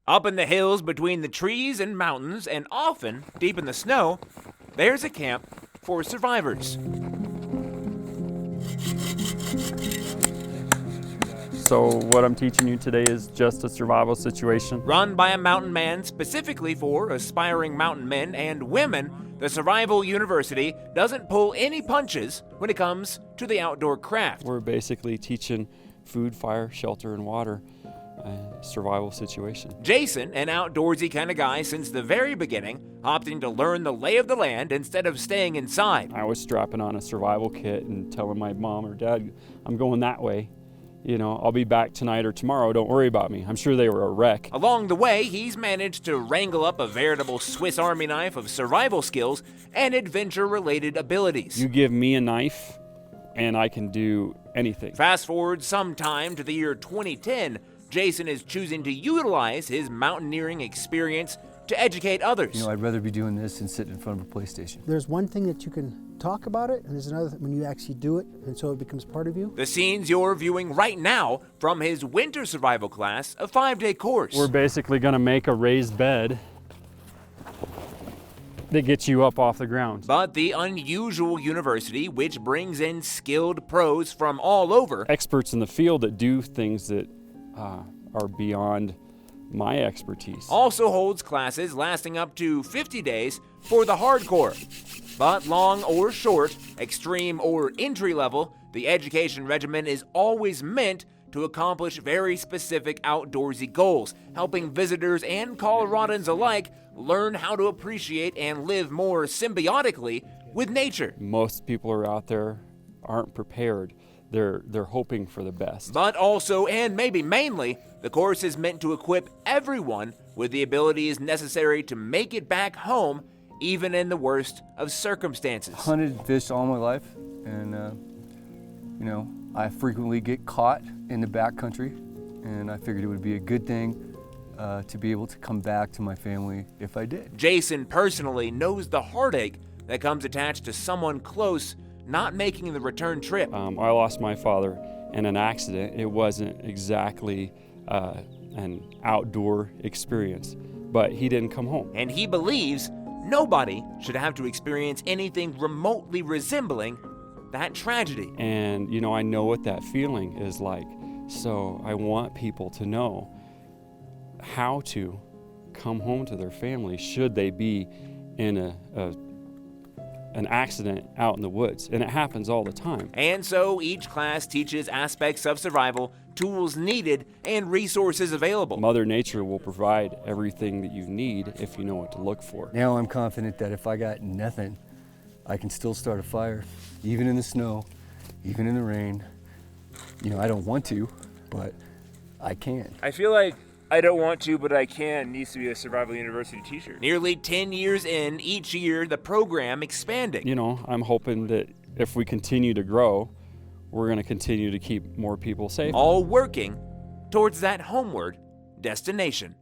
Up in the hills between the trees and mountains, and often deep in the snow, there's a camp for survivors. So what I'm teaching you today is just a survival situation. Run by a mountain man specifically for aspiring mountain men and women, the Survival University doesn't pull any punches when it comes to the outdoor craft. We're basically teaching food, fire, shelter, and water, survival situation. Jason, an outdoorsy kind of guy since the very beginning, opting to learn the lay of the land instead of staying inside. I was strapping on a survival kit and telling my mom or dad, I'm going that way. You know, I'll be back tonight or tomorrow, don't worry about me. I'm sure they were a wreck. Along the way, he's managed to wrangle up a veritable Swiss Army knife of survival skills and adventure-related abilities. You give me a knife, and I can do anything. Fast forward sometime to the year 2010, Jason is choosing to utilize his mountaineering experience to educate others. You know, I'd rather be doing this than sitting in front of a PlayStation. There's one thing that you can talk about it, and there's another when you actually do it, and so it becomes part of you. The scenes you're viewing right now from his winter survival class, a 5-day course. We're basically gonna make a raised bed that gets you up off the ground. But the unusual university, which brings in skilled pros from all over, Experts in the field that do things that are beyond my expertise. also holds classes lasting up to 50 days for the hardcore. But long or short, extreme or entry level, the education regimen is always meant to accomplish very specific outdoorsy goals, helping visitors and Coloradans alike learn how to appreciate and live more symbiotically with nature. Most people are out there aren't prepared. They're hoping for the best. But also, and maybe mainly, the course is meant to equip everyone with the abilities necessary to make it back home, even in the worst of circumstances. Hunted and fished all my life, and you know, I frequently get caught in the backcountry, and I figured it would be a good thing to be able to come back to my family if I did. Jason personally knows the heartache that comes attached to someone close not making the return trip. I lost my father in an accident. It wasn't exactly an outdoor experience, but he didn't come home. And he believes nobody should have to experience anything remotely resembling that tragedy. And, you know, I know what that feeling is like. So I want people to know how to come home to their family should they be in an accident out in the woods. And it happens all the time. And so each class teaches aspects of survival, tools needed, and resources available. Mother Nature will provide everything that you need if you know what to look for. Now I'm confident that if I got nothing, I can still start a fire, even in the snow, even in the rain. You know, I don't want to, but I can. I feel like I don't want to, but I can needs to be a Survival University t-shirt. Nearly 10 years in, each year the program expanding. You know, I'm hoping that if we continue to grow, we're going to continue to keep more people safe. All working towards that homeward destination.